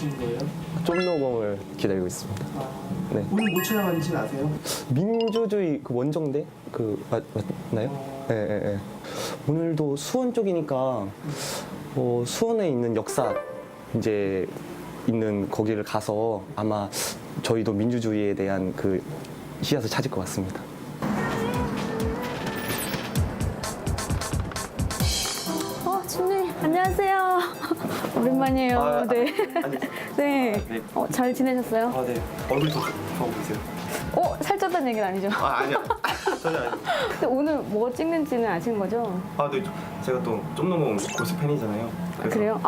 기다리시는 거예요? 쫀노검을 기다리고 있습니다. 아, 네. 오늘 뭐 촬영하는지는 아세요? 민주주의 그 원정대 맞나요? 네, 네, 네. 오늘도 수원 쪽이니까 수원에 있는 역사 이제 있는 거기를 가서 아마 저희도 민주주의에 대한 그 씨앗을 찾을 것 같습니다. 주님 안녕하세요. 오랜만이에요. 아, 네. 아니, 네. 네. 잘 지내셨어요? 네. 얼굴 좀 보고 계세요. 살쪘다는 얘기는 아니죠? 아니요. 전혀 아니요. 근데 오늘 뭐 찍는지는 아시는 거죠? 네. 제가 또 쫀노검 골수 팬이잖아요. 그래요?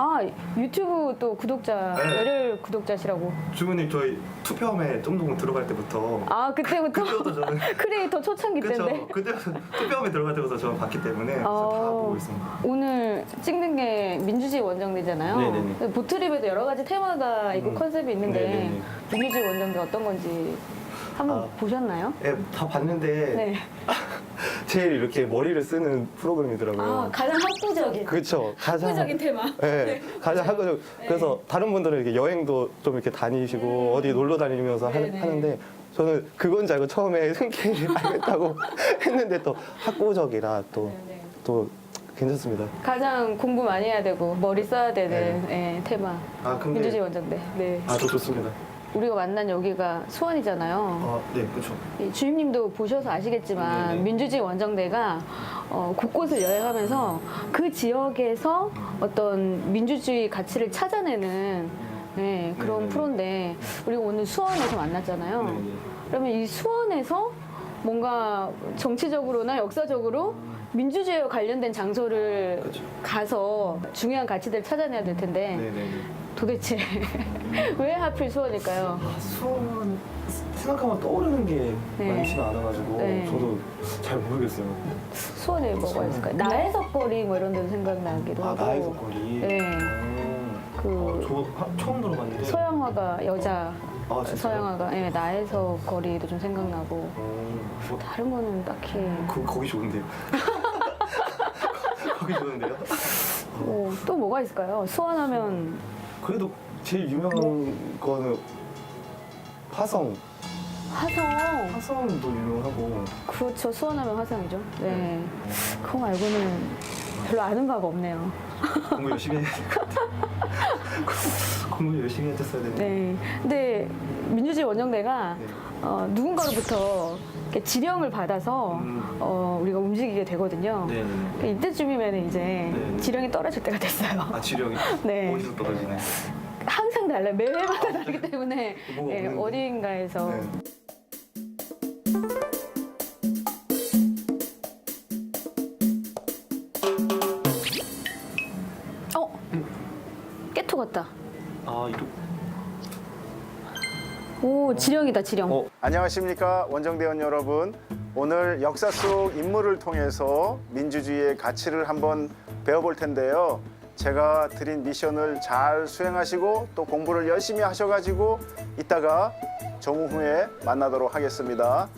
유튜브 또 구독자, 네. 열혈 구독자시라고. 주부님 저희 투표함에 쫀노검 들어갈 때부터 그때부터? 그때부터 저는 크리에이터 초창기 때인데. 그때부터 투표함에 들어갈 때부터 저는 봤기 때문에 다 보고 있습니다. 오늘 찍는 게 민주주의 원정대잖아요. 네네네. 보트립에도 여러 가지 테마가 있고 컨셉이 있는데 네네네. 민주주의 원정대 어떤 건지 한번 보셨나요? 네, 다 봤는데 네. 제일 이렇게 머리를 쓰는 프로그램이더라고요. 가장 학구적인. 그렇죠. 가장 학구적인 테마. 네, 가장 학구적. 그래서 다른 분들은 이렇게 여행도 좀 이렇게 다니시고 어디 놀러 다니면서 네네. 하는데 저는 그건 줄 알고 처음에 흔쾌히 알겠다고 했는데 또 학구적이라 네네. 또 괜찮습니다. 가장 공부 많이 해야 되고 머리 써야 되는 테마. 근데 민주주의 원정대. 네. 저 좋습니다. 우리가 만난 여기가 수원이잖아요. 네, 그렇죠. 이 주임님도 보셔서 아시겠지만 네네. 민주주의 원정대가 곳곳을 여행하면서 그 지역에서 어떤 민주주의 가치를 찾아내는 그런 네네네. 프로인데 우리가 오늘 수원에서 만났잖아요. 네네. 그러면 이 수원에서 뭔가 정치적으로나 역사적으로 민주주의와 관련된 장소를 그렇죠. 가서 중요한 가치들을 찾아내야 될 텐데 네네. 도대체 왜 하필 수원일까요? 수원 생각하면 떠오르는 게 네. 많지는 않아가지고 네. 저도 잘 모르겠어요. 수원에 뭐가 있을까요? 나해석 거리 뭐 이런 데도 생각나기도 하고 나해석 거리. 네. 그 처음 들어봤는데. 서양화가 여자 진짜요? 서양화가 나해석 거리도 좀 생각나고 다른 거는 딱히 거기 좋은데요. 거기 좋은데요. 또 뭐가 있을까요? 수원하면 그래도 제일 유명한 거는 화성. 화성도 유명하고. 그렇죠. 수원하면 화성이죠. 네. 그거 말고는 별로 아는 바가 없네요. 공부 열심히 해야 될 것 같아요. 공부 열심히 했었어야 되는데. 네. 근데 민주주의 원정대가 네. 누군가로부터 이렇게 지령을 받아서 우리가 움직이게 되거든요. 네. 그러니까 이때쯤이면 이제 네. 지령이 떨어질 때가 됐어요. 지령이 네. 어디서 떨어지나요? 항상 달라요. 매회마다 다르기 때문에 뭐가 없는데? 어딘가에서. 네. 깨토 같다. 이렇게. 오, 지령이다, 지령. 안녕하십니까 원정대원 여러분. 오늘 역사 속 인물을 통해서 민주주의의 가치를 한번 배워볼 텐데요. 제가 드린 미션을 잘 수행하시고 또 공부를 열심히 하셔가지고 이따가 정오 후에 만나도록 하겠습니다.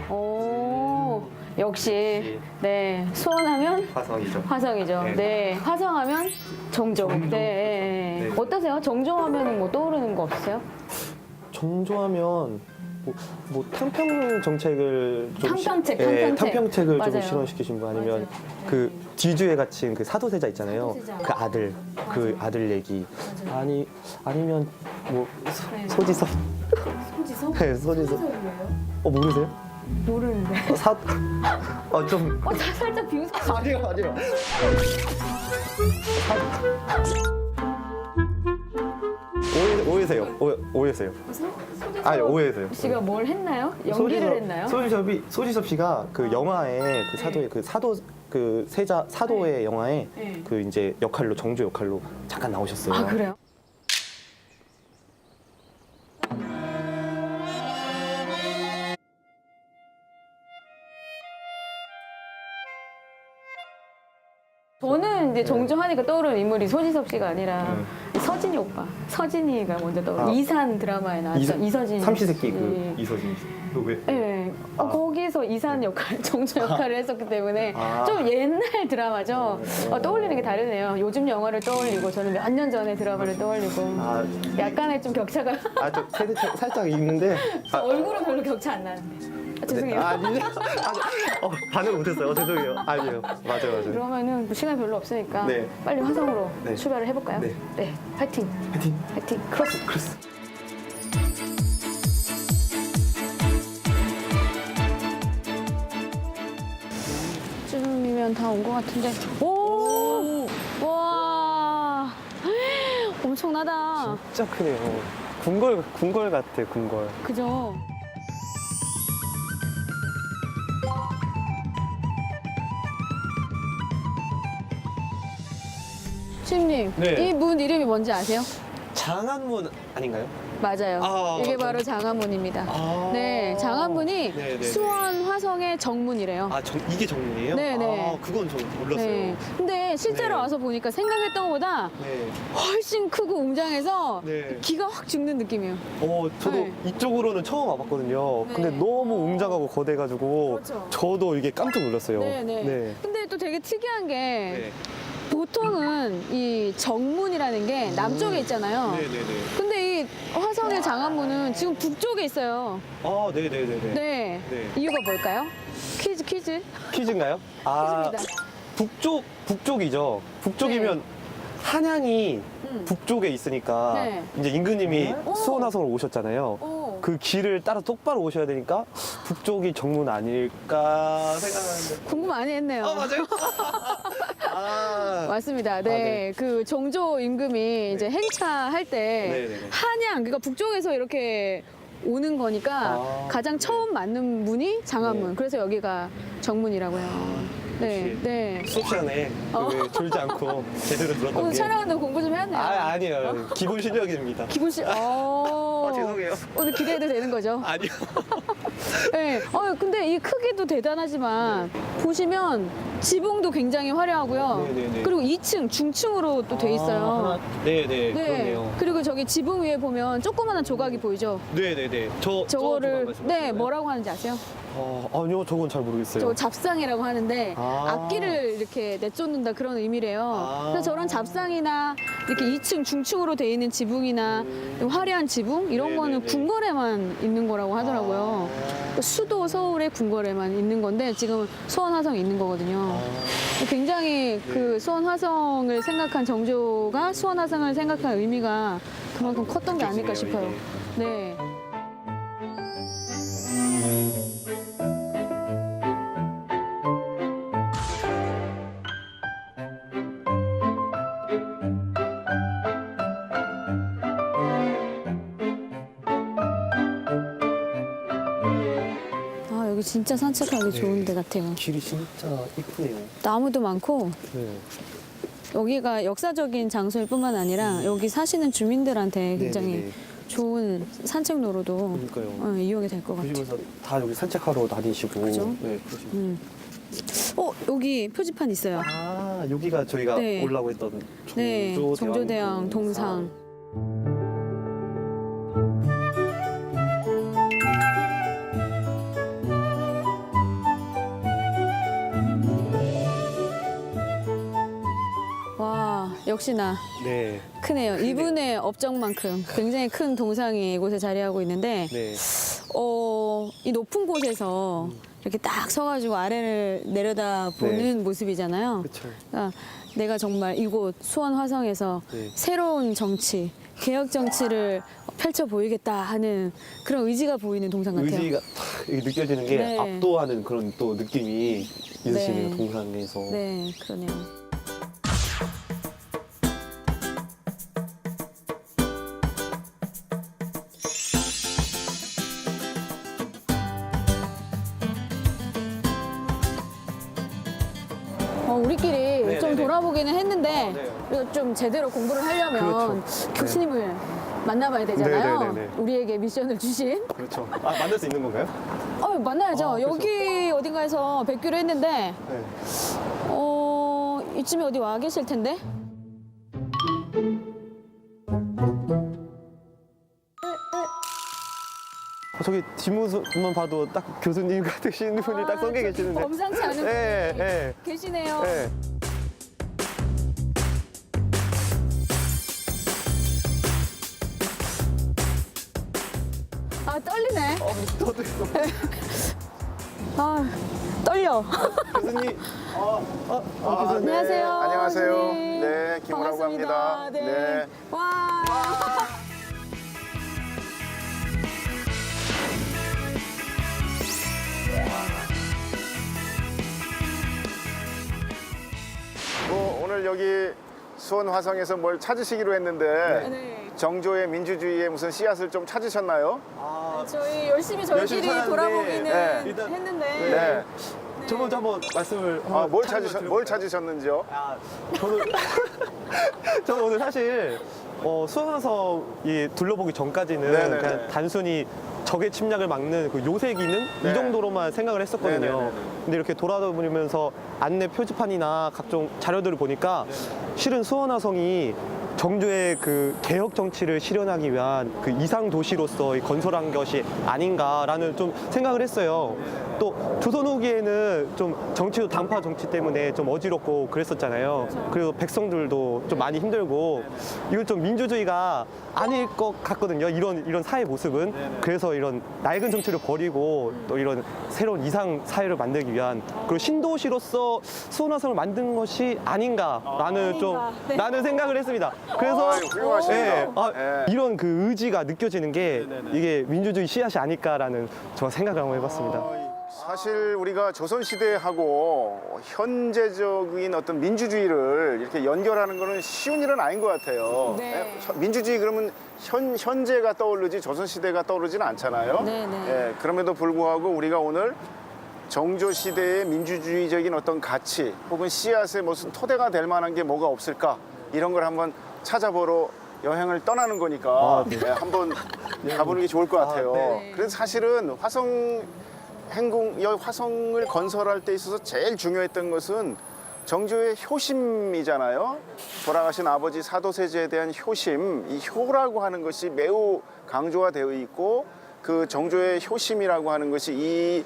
오, 역시, 네. 수원하면 화성이죠. 화성이죠. 네. 네. 화성하면 정종. 정종. 네. 네. 어떠세요? 정종하면 뭐 떠오르는 거 없으세요? 정조하면 뭐 탕평 정책을 좀 탕평책, 탕평책을 좀 맞아요. 실현시키신 분 아니면 맞아요. 그 뒤주에 갇힌 그 사도세자 있잖아요. 사도세자. 그 아들 그 아들 얘기 아니면 뭐 소지섭 소지섭? 네 소지섭 뭐예요? 모르세요? 모르는데. 좀 살짝 비웃어. 아니요 오해세요. 아니 오해세요. 씨가 뭘 했나요? 연기를 했나요? 소지섭 씨가 그 영화에 그 사도의 그 사도 그 세자 사도의 영화에 네. 그 이제 역할로 정조 역할로 잠깐 나오셨어요. 아, 그래요? 저는 이제 정조하니까 떠오르는 인물이 소지섭 씨가 아니라 서진이 오빠. 서진이가 먼저 떠오르. 아. 이산 드라마에 나왔던 이서진. 삼시세끼 예. 이서진 그 왜? 네. 거기서 이산 역할, 정조 역할을 했었기 때문에 아. 좀 옛날 드라마죠. 떠올리는 게 다르네요. 요즘 영화를 떠올리고 저는 몇 년 전에 드라마를 떠올리고 아, 약간의 좀 격차가 저 세대 차이 살짝 있는데. 얼굴은 별로 격차 안 나는데. 죄송해요. 아니, 반응 못했어요. 죄송해요. 아니에요. 맞아요. 그러면은 뭐 시간이 별로 없으니까 네. 빨리 화성으로 네. 출발을 해볼까요? 네. 파이팅. 파이팅. 파이팅. 크로스. 크로스. 쯤이면 다 온 것 같은데. 오! 와! 엄청나다. 진짜 크네요. 궁궐 같아, 궁궐. 그죠? 주임님, 네. 이 문 이름이 뭔지 아세요? 장안문 아닌가요? 맞아요. 아, 이게 맞아요. 바로 장안문입니다. 아. 네, 장안문이 네, 네, 수원 화성의 정문이래요. 이게 정문이에요? 네, 네. 그건 저 몰랐어요. 네. 근데 실제로 네. 와서 보니까 생각했던 것보다 네. 훨씬 크고 웅장해서 네. 기가 확 죽는 느낌이에요. 저도 네. 이쪽으로는 처음 와봤거든요. 네. 근데 너무 웅장하고 거대가지고 그렇죠. 저도 이게 깜짝 놀랐어요. 네네. 네. 근데 또 되게 특이한 게 네. 보통은 이 정문이라는 게 남쪽에 있잖아요. 네네네. 근데 이 화성의 장안문은 지금 북쪽에 있어요. 네네네네. 네. 네. 이유가 뭘까요? 퀴즈. 퀴즈인가요? 퀴즈입니다. 북쪽이죠. 북쪽이면 한양이 북쪽에 있으니까 네. 이제 임금님이 오. 수원화성을 오셨잖아요. 오. 그 길을 따라 똑바로 오셔야 되니까 북쪽이 정문 아닐까 생각하는데. 공부 많이 했네요. 맞아요. 맞습니다. 네. 네. 그 정조 임금이 이제 행차할 때 네네네. 한양, 그러니까 북쪽에서 이렇게 오는 거니까 가장 처음 맞는 문이 장안문. 네. 그래서 여기가 정문이라고 해요. 네. 역시. 네. 수업 시간에 졸지 않고 제대로 들었던 오늘 게. 촬영하는데 공부 좀 해왔네요. 아니에요. 기본 실력입니다. 기분 씨. 죄송해요. 오늘 기대해도 되는 거죠? 아니요. 네. 근데 이 크기도 대단하지만 보시면 지붕도 굉장히 화려하고요. 네네네. 그리고 2층, 중층으로 또 돼 있어요. 네네. 그러네요. 그리고 저기 지붕 위에 보면 조그마한 조각이 보이죠? 네네네. 저거를 네, 뭐라고 하는지 아세요? 아니요, 저건 잘 모르겠어요. 저거 잡상이라고 하는데 아. 악기를 이렇게 내쫓는다 그런 의미래요. 아. 그래서 저런 잡상이나 이렇게 2층 중층으로 돼 있는 지붕이나 좀 화려한 지붕 이런 거는 네네네. 궁궐에만 있는 거라고 하더라고요. 수도 서울의 궁궐에만 있는 건데 지금 수원 화성에 있는 거거든요. 굉장히 그 수원 화성을 생각한 정조가 수원 화성을 생각한 의미가 그만큼 컸던 게 아닐까 싶어요. 네. 여기 진짜 산책하기 좋은 데 같아요. 길이 진짜 이쁘네요. 나무도 많고 네. 여기가 역사적인 장소일 뿐만 아니라 여기 사시는 주민들한테 굉장히 네네네. 좋은 산책로로도 그러니까요. 이용이 될 것 같아요. 보시면서 다 여기 산책하러 다니시고. 그죠? 네, 그러시면. 여기 표지판 있어요. 여기가 저희가 네. 올라고 했던 네, 정조대왕 동상. 와, 역시나 네. 크네요. 이분의 업적만큼 굉장히 큰 동상이 이곳에 자리하고 있는데 네. 이 높은 곳에서 이렇게 딱 서가지고 아래를 내려다 보는 모습이잖아요. 그렇죠. 그러니까 내가 정말 이곳 수원 화성에서 네. 새로운 정치, 개혁 정치를 펼쳐 보이겠다 하는 그런 의지가 보이는 동상 같아요. 의지가 탁 이렇게 느껴지는 게 네. 압도하는 그런 또 느낌이 있으시네요. 네. 동상에서. 네, 그러네요. 우리끼리 네네네. 좀 돌아보기는 했는데 네. 그래도 좀 제대로 공부를 하려면 그렇죠. 교수님을 만나봐야 되잖아요. 네네네네. 우리에게 미션을 주신. 그렇죠. 만날 수 있는 건가요? 만나야죠. 그렇죠. 여기 어딘가에서 뵙기로 했는데 네. 이쯤에 어디 와 계실 텐데. 저기 뒷모습만 봐도 딱 교수님 같으신 분이 딱 서 계시는데. 범상치 않은 분이 예, 예. 계시네요. 예. 아, 떨리네. 저도 아, 떨려. 교수님. 아, 안녕하세요. 안녕하세요. 교수님. 네, 김우라고 반갑습니다. 합니다. 네. 와. 오늘 여기 수원 화성에서 뭘 찾으시기로 했는데 네. 정조의 민주주의의 무슨 씨앗을 좀 찾으셨나요? 저희 열심히 저희끼리 찾았는데, 돌아보기는 네. 일단- 했는데. 네. 저 먼저 한번 말씀을 아, 한번 뭘 드려볼까요? 찾으셨는지요? 저는 저는 오늘 사실 수원화성이 둘러보기 전까지는 네네네. 그냥 단순히 적의 침략을 막는 그 요새 기능 네. 이 정도로만 생각을 했었거든요. 네네네네. 근데 이렇게 돌아다니면서 안내 표지판이나 각종 자료들을 보니까 실은 수원화성이 정조의 그 개혁 정치를 실현하기 위한 그 이상 도시로서 건설한 것이 아닌가라는 좀 생각을 했어요. 또 조선 후기에는 좀 정치도 당파 정치 때문에 좀 어지럽고 그랬었잖아요. 그리고 백성들도 좀 많이 힘들고 이건 좀 민주주의가 아닐 것 같거든요. 이런 사회 모습은. 그래서 이런 낡은 정치를 버리고 또 이런 새로운 이상 사회를 만들기 위한 그리고 신도시로서 수원화성을 만든 것이 아닌가라는 좀 아닌가. 네. 라는 생각을 했습니다. 그래서 훌륭하십니다. 예, 예. 이런 그 의지가 느껴지는 게 이게 민주주의 씨앗이 아닐까라는 저 생각을 한번 해봤습니다. 사실 우리가 조선시대하고 현재적인 어떤 민주주의를 이렇게 연결하는 거는 쉬운 일은 아닌 것 같아요. 네. 예, 민주주의 그러면 현재가 떠오르지 조선시대가 떠오르지는 않잖아요. 네, 네. 예, 그럼에도 불구하고 우리가 오늘 정조시대의 민주주의적인 어떤 가치 혹은 씨앗의 무슨 토대가 될 만한 게 뭐가 없을까 이런 걸 한번 찾아보러 여행을 떠나는 거니까 네. 예, 한번 가보는 게 좋을 것 같아요. 네. 그래서 사실은 화성을 건설할 때 있어서 제일 중요했던 것은 정조의 효심이잖아요. 돌아가신 아버지 사도세자에 대한 효심, 이 효라고 하는 것이 매우 강조가 되어 있고 그 정조의 효심이라고 하는 것이 이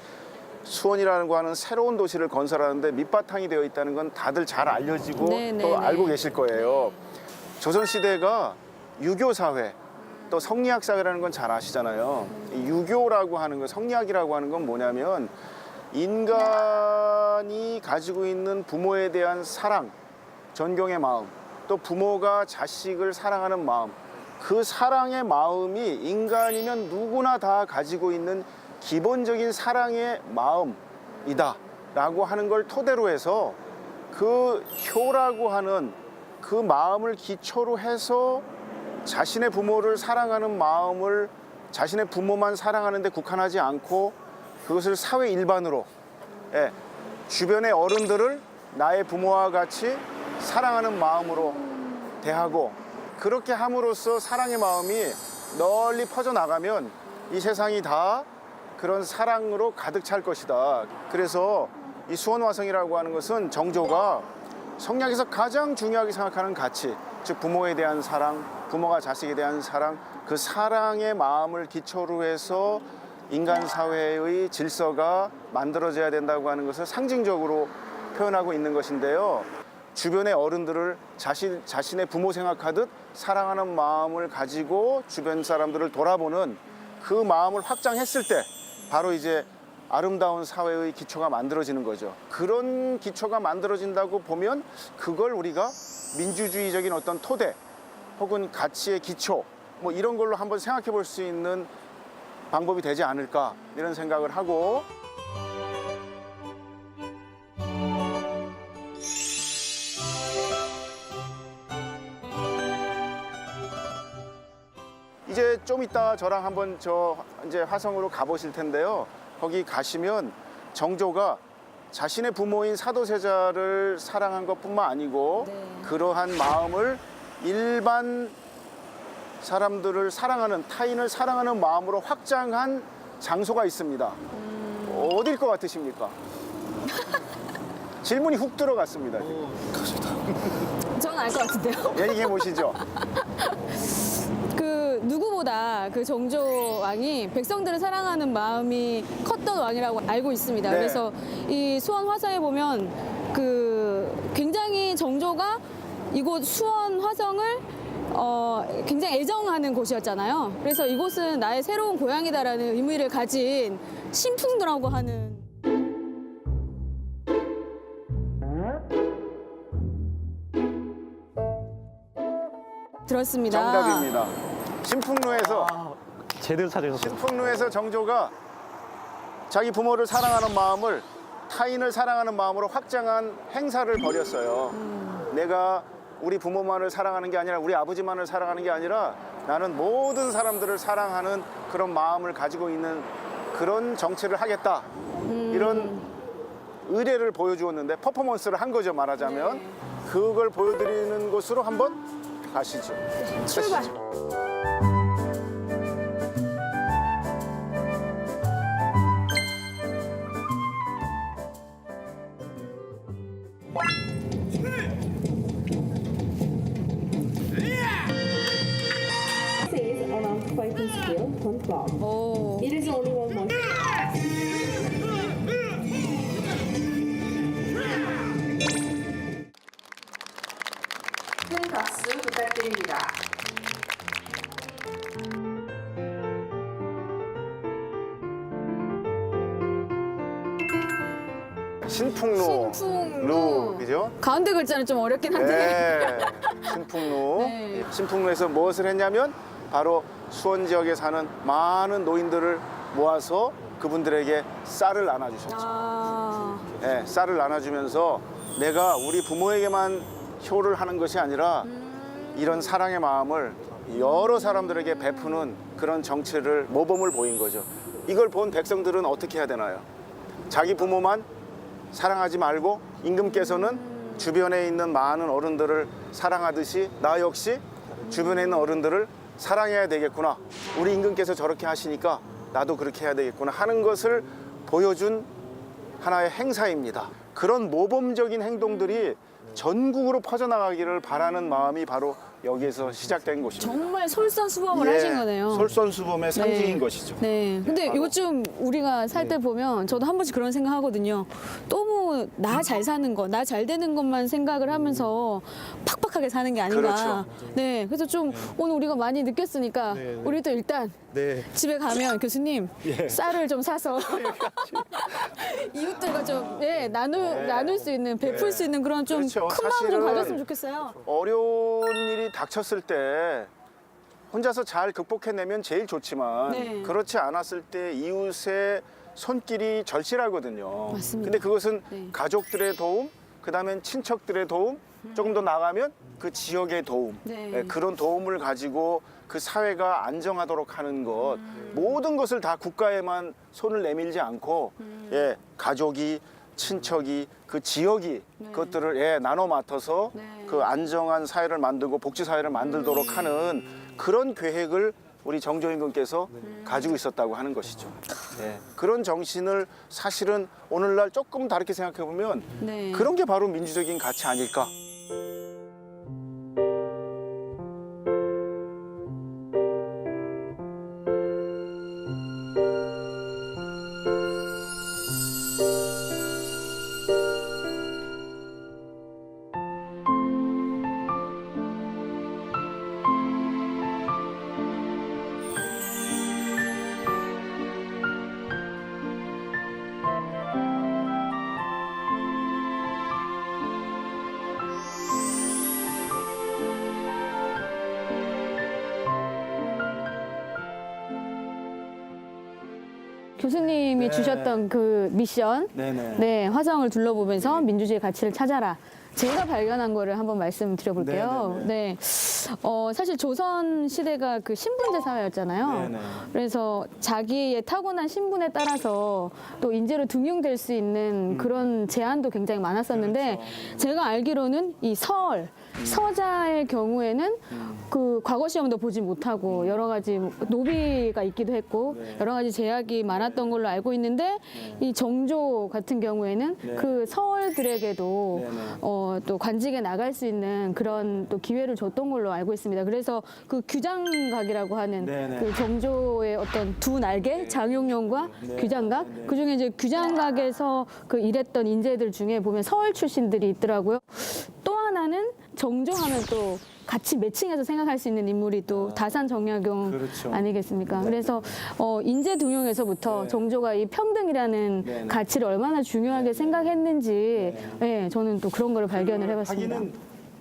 수원이라고 하는 새로운 도시를 건설하는데 밑바탕이 되어 있다는 건 다들 잘 알려지고 네, 네, 또 네. 알고 계실 거예요. 조선시대가 유교사회, 또 성리학사회라는 건 잘 아시잖아요. 이 유교라고 하는 거, 성리학이라고 하는 건 뭐냐면 인간이 가지고 있는 부모에 대한 사랑, 존경의 마음, 또 부모가 자식을 사랑하는 마음, 그 사랑의 마음이 인간이면 누구나 다 가지고 있는 기본적인 사랑의 마음이다 라고 하는 걸 토대로 해서 그 효라고 하는 그 마음을 기초로 해서 자신의 부모를 사랑하는 마음을 자신의 부모만 사랑하는 데 국한하지 않고 그것을 사회 일반으로 주변의 어른들을 나의 부모와 같이 사랑하는 마음으로 대하고 그렇게 함으로써 사랑의 마음이 널리 퍼져나가면 이 세상이 다 그런 사랑으로 가득 찰 것이다. 그래서 이 수원화성이라고 하는 것은 정조가 성리학에서 가장 중요하게 생각하는 가치, 즉 부모에 대한 사랑, 부모가 자식에 대한 사랑, 그 사랑의 마음을 기초로 해서 인간 사회의 질서가 만들어져야 된다고 하는 것을 상징적으로 표현하고 있는 것인데요. 주변의 어른들을 자신의 부모 생각하듯 사랑하는 마음을 가지고 주변 사람들을 돌아보는 그 마음을 확장했을 때 바로 이제 아름다운 사회의 기초가 만들어지는 거죠. 그런 기초가 만들어진다고 보면 그걸 우리가 민주주의적인 어떤 토대 혹은 가치의 기초 뭐 이런 걸로 한번 생각해 볼 수 있는 방법이 되지 않을까 이런 생각을 하고 이제 좀 이따 저랑 한번 이제 화성으로 가보실 텐데요. 거기 가시면 정조가 자신의 부모인 사도세자를 사랑한 것뿐만 아니고 그러한 마음을 일반 사람들을 사랑하는 타인을 사랑하는 마음으로 확장한 장소가 있습니다. 어딜 것 같으십니까? 질문이 훅 들어갔습니다. 저는 알 것 같은데요. 얘기해 보시죠. 그 누구보다 진짜 그 정조왕이 백성들을 사랑하는 마음이 컸던 왕이라고 알고 있습니다. 네. 그래서 이 수원 화성에 보면 그 굉장히 정조가 이곳 수원 화성을 굉장히 애정하는 곳이었잖아요. 그래서 이곳은 나의 새로운 고향이다라는 의미를 가진 신풍로라고 하는 들었습니다. 정답입니다. 신풍로에서 제대로 찾으셨어요. 신풍로에서 정조가 자기 부모를 사랑하는 마음을 타인을 사랑하는 마음으로 확장한 행사를 벌였어요. 내가 우리 부모만을 사랑하는 게 아니라 우리 아버지만을 사랑하는 게 아니라 나는 모든 사람들을 사랑하는 그런 마음을 가지고 있는 그런 정치를 하겠다. 이런 의례를 보여주었는데 퍼포먼스를 한 거죠, 말하자면. 그걸 보여드리는 곳으로 한번 가시죠. 출발. Says around fighting skill on top. 오. It is only one month. 큰 박수 부탁드립니다. 신풍로. 신풍로. 그죠? 가운데 글자는 좀 어렵긴 한데. 네. 신풍로. 네. 신풍로에서 무엇을 했냐면 바로 수원 지역에 사는 많은 노인들을 모아서 그분들에게 쌀을 나눠주셨죠. 아, 네, 쌀을 나눠주면서 내가 우리 부모에게만 효를 하는 것이 아니라 이런 사랑의 마음을 여러 사람들에게 베푸는 그런 정치를 모범을 보인 거죠. 이걸 본 백성들은 어떻게 해야 되나요? 자기 부모만 사랑하지 말고 임금께서는 주변에 있는 많은 어른들을 사랑하듯이 나 역시 주변에 있는 어른들을 사랑해야 되겠구나. 우리 임금께서 저렇게 하시니까 나도 그렇게 해야 되겠구나 하는 것을 보여준 하나의 행사입니다. 그런 모범적인 행동들이 전국으로 퍼져나가기를 바라는 마음이 바로 여기에서 시작된 것입니다. 정말 솔선수범을 하신 거네요. 솔선수범의 상징인 네. 것이죠. 네. 근데 바로. 요즘 우리가 살 때 보면 저도 한 번씩 그런 생각 하거든요. 너무 나 잘 사는 거, 나 잘 되는 것만 생각을 하면서 팍팍하게 사는 게 아닌가. 그렇죠. 네. 그래서 좀 오늘 우리가 많이 느꼈으니까 네. 우리도 일단 네. 집에 가면 교수님 예. 쌀을 좀 사서 이웃들과 좀 나눌 수 있는 베풀 수 있는 그런 좀 큰 그렇죠. 마음 좀 사실은 가졌으면 좋겠어요. 어려운 일이 닥쳤을 때 혼자서 잘 극복해내면 제일 좋지만 네. 그렇지 않았을 때 이웃의 손길이 절실하거든요. 맞습니다. 근데 그것은 네. 가족들의 도움, 그다음엔 친척들의 도움, 조금 더 나가면 그 지역의 도움, 네. 예, 그런 도움을 가지고 그 사회가 안정하도록 하는 것, 모든 것을 다 국가에만 손을 내밀지 않고 예, 가족이, 친척이, 그 지역이 그것들을 나눠 맡아서 네. 그 안정한 사회를 만들고 복지 사회를 만들도록 하는 그런 계획을 우리 정조 임금께서 가지고 있었다고 하는 것이죠. 예, 그런 정신을 사실은 오늘날 조금 다르게 생각해 보면 네. 그런 게 바로 민주적인 가치 아닐까. 교수님이 네. 주셨던 그 미션, 네네. 네, 화성을 둘러보면서 민주주의 가치를 찾아라. 제가 발견한 거를 한번 말씀드려볼게요. 네, 사실 조선 시대가 그 신분제 사회였잖아요. 네네. 그래서 자기의 타고난 신분에 따라서 또 인재로 등용될 수 있는 그런 제한도 굉장히 많았었는데 제가 알기로는 이 설, 서자의 경우에는 그 과거 시험도 보지 못하고 여러 가지 노비가 있기도 했고 여러 가지 제약이 많았던 걸로 알고 있는데 이 정조 같은 경우에는 그 서얼들에게도 또 관직에 나갈 수 있는 그런 또 기회를 줬던 걸로 알고 있습니다. 그래서 그 규장각이라고 하는 그 정조의 어떤 두 날개 장용령과 규장각 그 중에 이제 규장각에서 그 일했던 인재들 중에 보면 서얼 출신들이 있더라고요. 또 하나는 정조하면 또 같이 매칭해서 생각할 수 있는 인물이 또 다산 정약용 그렇죠. 아니겠습니까? 그래서 인재 등용에서부터 정조가 이 평등이라는 가치를 얼마나 중요하게 생각했는지 저는 또 그런 거를 발견을 해봤습니다. 하기는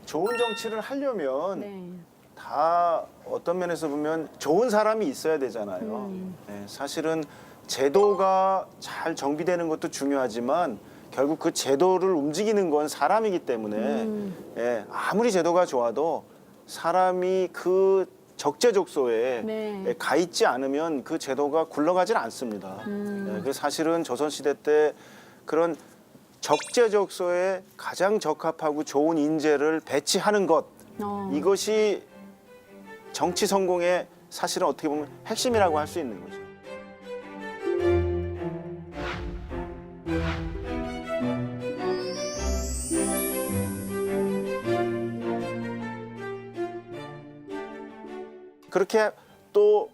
좋은 정치를 하려면 네. 다 어떤 면에서 보면 좋은 사람이 있어야 되잖아요. 네, 사실은 제도가 잘 정비되는 것도 중요하지만 결국 그 제도를 움직이는 건 사람이기 때문에 예, 아무리 제도가 좋아도 사람이 그 적재적소에 네. 예, 가 있지 않으면 그 제도가 굴러가질 않습니다. 예, 그 사실은 조선시대 때 그런 적재적소에 가장 적합하고 좋은 인재를 배치하는 것 이것이 정치 성공의 사실은 어떻게 보면 핵심이라고 할 수 있는 거죠. 그렇게 또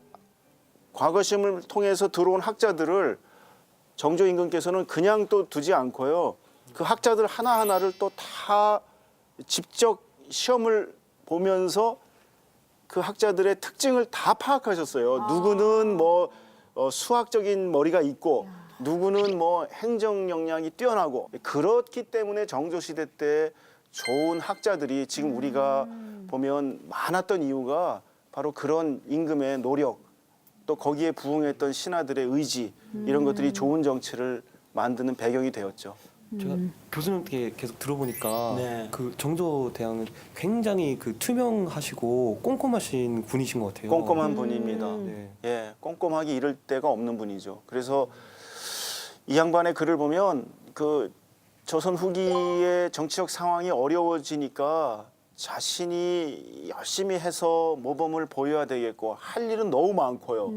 과거 시험을 통해서 들어온 학자들을 정조 임금께서는 그냥 또 두지 않고요. 그 학자들 하나하나를 또 다 직접 시험을 보면서 그 학자들의 특징을 다 파악하셨어요. 누구는 뭐 수학적인 머리가 있고 누구는 뭐 행정 역량이 뛰어나고 그렇기 때문에 정조 시대 때 좋은 학자들이 지금 우리가 보면 많았던 이유가 바로 그런 임금의 노력 또 거기에 부응했던 신하들의 의지 이런 것들이 좋은 정치를 만드는 배경이 되었죠. 제가 교수님께 계속 들어보니까 네. 그 정조 대왕은 굉장히 그 투명하시고 꼼꼼하신 분이신 것 같아요. 꼼꼼한 분입니다. 네. 예, 꼼꼼하기 이를 데가 없는 분이죠. 그래서 이 양반의 글을 보면 그 조선 후기의 정치적 상황이 어려워지니까 자신이 열심히 해서 모범을 보여야 되겠고 할 일은 너무 많고요.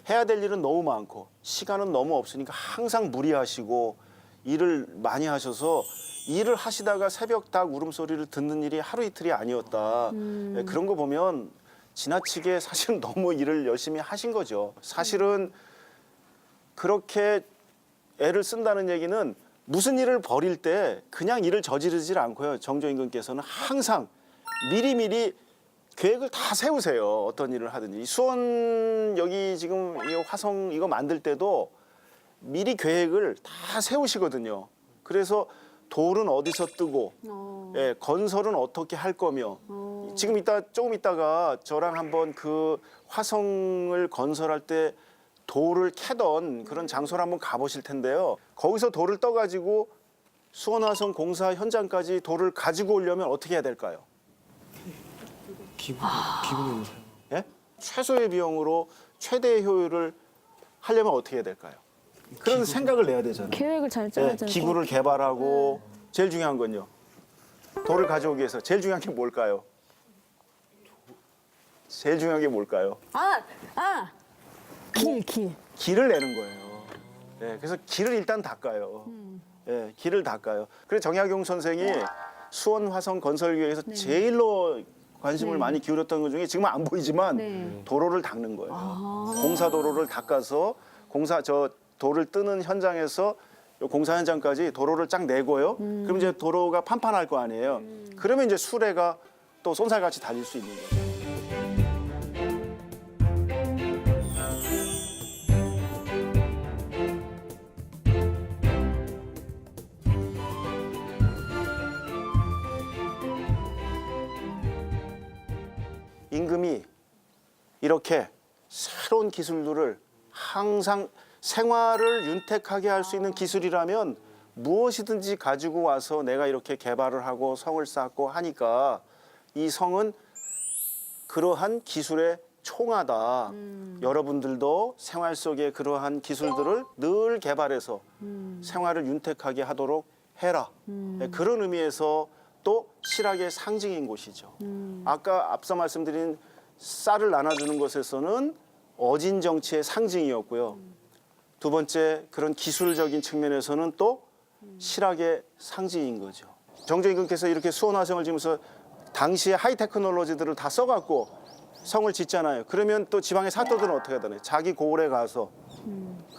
해야 될 일은 너무 많고 시간은 너무 없으니까 항상 무리하시고 일을 많이 하셔서 일을 하시다가 새벽 닭 울음소리를 듣는 일이 하루 이틀이 아니었다. 예, 그런 거 보면 지나치게 사실은 너무 일을 열심히 하신 거죠. 사실은 그렇게 애를 쓴다는 얘기는 무슨 일을 벌일 때 그냥 일을 저지르질 않고요. 정조 임금께서는 항상 미리미리 계획을 다 세우세요. 어떤 일을 하든지. 수원 여기 지금 이 화성 이거 만들 때도 미리 계획을 다 세우시거든요. 그래서 돌은 어디서 뜨고 예, 건설은 어떻게 할 거며 지금 조금 있다가 저랑 한번 그 화성을 건설할 때 돌을 캐던 그런 장소를 한번 가보실 텐데요. 거기서 돌을 떠가지고 수원화성 공사 현장까지 돌을 가지고 오려면 어떻게 해야 될까요? 기분이 예? 최소의 비용으로 최대의 효율을 하려면 어떻게 해야 될까요? 그런 생각을 내야 되잖아요. 계획을 잘 예, 짜야죠. 기구를 개발하고 제일 중요한 건요. 돌을 가져오기 위해서 제일 중요한 게 뭘까요? 제일 중요한 게 뭘까요? 길. 길을 내는 거예요. 예, 그래서 길을 일단 닦아요. 예, 길을 닦아요. 그래서 정약용 선생이 수원 화성 건설 계획에서 제일로 관심을 많이 기울였던 것 중에 지금은 안 보이지만 도로를 닦는 거예요. 공사 도로를 닦아서 돌을 뜨는 현장에서 요 공사 현장까지 도로를 쫙 내고요. 그럼 이제 도로가 판판할 거 아니에요. 그러면 이제 수레가 또 쏜살같이 달릴 수 있는 거예요. 임금이 이렇게 새로운 기술들을 항상 생활을 윤택하게 할 수 있는 기술이라면 무엇이든지 가지고 와서 내가 이렇게 개발을 하고 성을 쌓고 하니까 이 성은 그러한 기술의 총하다. 여러분들도 생활 속에 그러한 기술들을 늘 개발해서 생활을 윤택하게 하도록 해라. 그런 의미에서 또 실학의 상징인 곳이죠. 아까 앞서 말씀드린 쌀을 나눠주는 것에서는 어진 정치의 상징이었고요. 두 번째 그런 기술적인 측면에서는 또 실학의 상징인 거죠. 정조 임금께서 이렇게 수원화성을 지으면서 당시의 하이테크놀로지들을 다 써갖고 성을 짓잖아요. 그러면 또 지방의 사또들은 어떻게 하잖아요. 자기 고을에 가서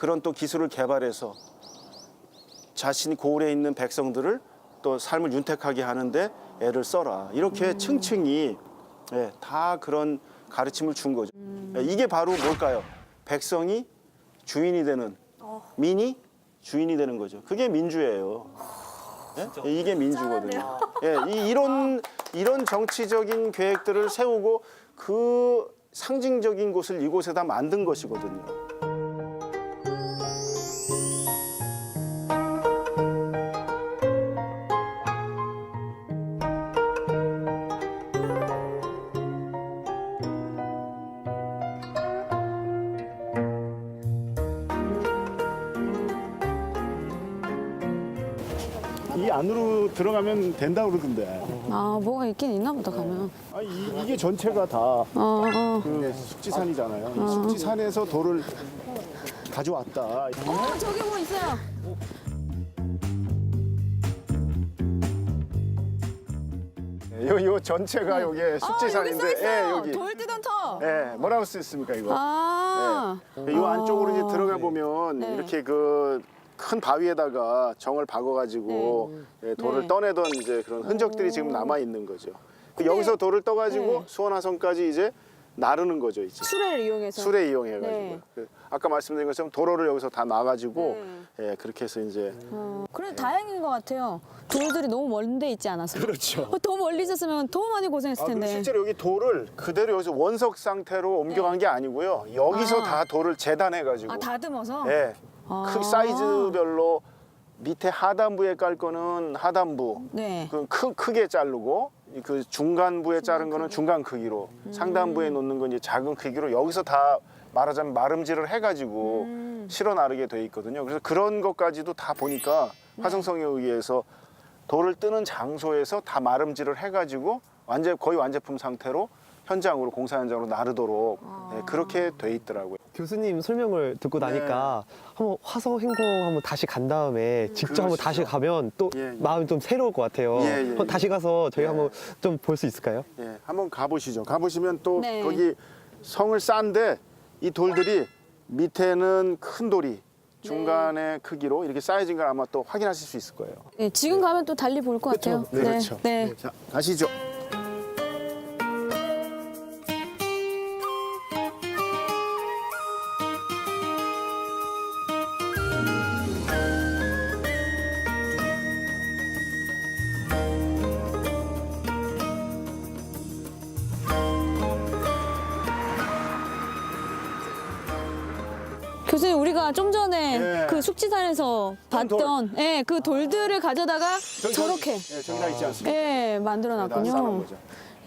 그런 또 기술을 개발해서 자신이 고을에 있는 백성들을 또 삶을 윤택하게 하는데 애를 써라. 이렇게 층층이 예, 다 그런 가르침을 준 거죠. 예, 이게 바로 뭘까요? 백성이 주인이 되는, 민이 주인이 되는 거죠. 그게 민주예요. 예? 이게 민주거든요. 예, 이런 정치적인 계획들을 세우고 그 상징적인 곳을 이곳에다 만든 것이거든요. 이 안으로 들어가면 된다고 그러던데. 아, 뭐가 있긴 있나 보다, 가면. 이게 전체가 다 그 숙지산이잖아요. 이 숙지산에서 돌을 가져왔다. 저기 뭐 있어요. 요 전체가 여기 숙지산인데, 예, 여기. 돌 뜨던 터. 예, 뭐라고 쓰였습니까 이거? 아. 이 안쪽으로 이제 들어가 보면 네. 이렇게 그 큰 바위에다가 정을 박아가지고 예, 돌을 네. 떠내던 이제 그런 흔적들이 지금 남아 있는 거죠. 여기서 돌을 떠가지고 네. 수원화성까지 이제 나르는 거죠, 이제. 수레를 이용해서. 수레 이용해가지고. 네. 아까 말씀드린 것처럼 도로를 여기서 다 놔가지고 예, 그렇게 해서 이제 그래 다행인 것 같아요. 돌들이 너무 먼데 있지 않아서. 그렇죠. 더 멀리 있었으면 더 많이 고생했을 그리고 텐데. 실제로 여기 돌을 그대로 여기서 원석 상태로 옮겨간 게 아니고요. 여기서 아. 다 돌을 재단해가지고. 아, 다듬어서? 예. 아. 크 사이즈별로 밑에 하단부에 깔 거는 하단부. 네. 크게 자르고 그 중간부에 자른 거는 중간 크기로 상단부에 놓는 건 이제 작은 크기로 여기서 다 말하자면 마름질을 해가지고 실어 나르게 돼 있거든요. 그래서 그런 것까지도 다 보니까 화성성에 의해서 돌을 뜨는 장소에서 다 마름질을 해가지고 거의 완제품 상태로 현장으로 공사 현장으로 나르도록 예, 그렇게 돼 있더라고요. 교수님 설명을 듣고 나니까 한번 화성 행성 한번 다시 간 다음에 직접 한번 다시 가면 또 예, 예. 마음이 좀 새로울 것 같아요. 예, 예, 한번 예. 다시 가서 저희 예. 한번 좀 볼 수 있을까요? 예, 한번 가보시죠. 가보시면 또 네. 거기 성을 싼데 이 돌들이 밑에는 큰 돌이 중간의 크기로 이렇게 쌓여진 걸 아마 또 확인하실 수 있을 거예요. 네, 지금 가면 또 달리 볼 것 같아요. 네, 그렇죠. 네. 자, 가시죠. 교수님 우리가 좀 전에 네. 그 숙지산에서 봤던 예, 그 돌들을 가져다가 저렇게 예, 저기 다 있지 않습니까? 예, 만들어 다 쌓아놓은 놨군요. 거죠.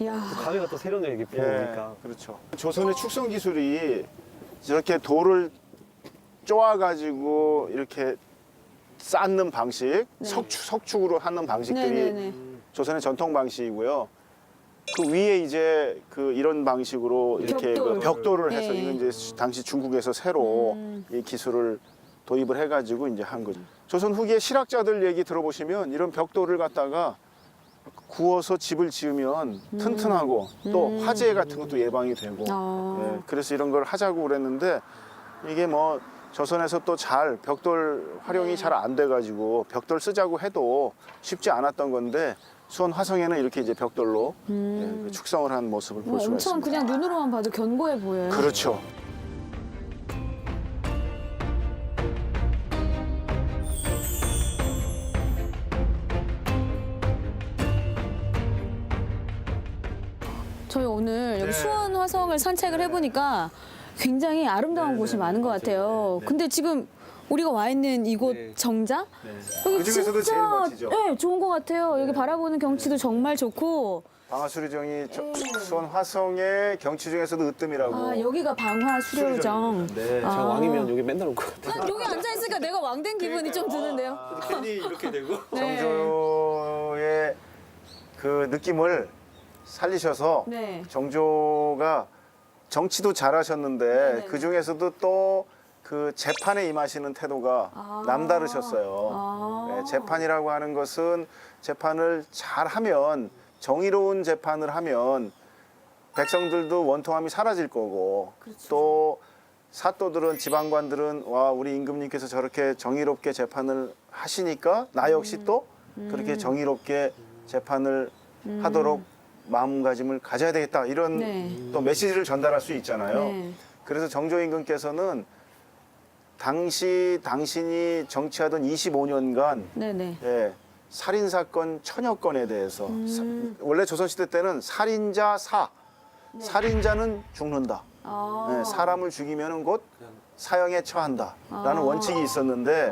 이야. 바위가 또 새로운 얘기 보니까. 그렇죠. 조선의 축성 기술이 저렇게 돌을 쪼아가지고 이렇게 쌓는 방식, 네. 석축으로 하는 방식들이 네네네. 조선의 전통 방식이고요. 그 위에 이제 그 이런 방식으로 이렇게 벽돌. 그 벽돌을 해서 네. 이건 이제 당시 중국에서 새로 이 기술을 도입을 해가지고 이제 한 거죠. 조선 후기의 실학자들 얘기 들어보시면 이런 벽돌을 갖다가 구워서 집을 지으면 튼튼하고 또 화재 같은 것도 예방이 되고 예, 그래서 이런 걸 하자고 그랬는데 이게 뭐 조선에서 또 잘 벽돌 활용이 잘 안 돼가지고 벽돌 쓰자고 해도 쉽지 않았던 건데 수원 화성에는 이렇게 이제 벽돌로 예, 그 축성을 한 모습을 볼 수가 엄청 있습니다. 그냥 눈으로만 봐도 견고해 보여요. 그렇죠. 저희 오늘 네. 여기 수원 화성을 산책을 해보니까 굉장히 아름다운 곳이 많은 것 같아요. 근데 지금 우리가 와 있는 이곳 정자 여기 그 중에서도 제일 멋지죠? 네, 좋은 것 같아요. 여기 바라보는 경치도 정말 좋고 방화수리정이 수원 화성의 경치 중에서도 으뜸이라고. 아 여기가 방화 수료정. 네, 제가 왕이면 여기 맨날 올 것 같아요. 난 여기 앉아 있으니까 내가 왕된 기분이 좀 드는데요. 괜히 이렇게 되고. 네. 정조의 그 느낌을 살리셔서 네. 정조가 정치도 잘하셨는데 그 중에서도 또 그 재판에 임하시는 태도가 남다르셨어요. 네, 재판이라고 하는 것은 재판을 잘하면 정의로운 재판을 하면 백성들도 원통함이 사라질 거고 또 사또들은 지방관들은 와 우리 임금님께서 저렇게 정의롭게 재판을 하시니까 나 역시 또 그렇게 정의롭게 재판을 하도록 마음가짐을 가져야 되겠다 이런 네. 또 메시지를 전달할 수 있잖아요. 네. 그래서 정조 임금께서는 당신이 정치하던 25년간 네네. 예, 살인 사건 1000여 건에 대해서 원래 조선시대 때는 살인자 살인자는 죽는다. 예, 사람을 죽이면 곧 사형에 처한다라는 원칙이 있었는데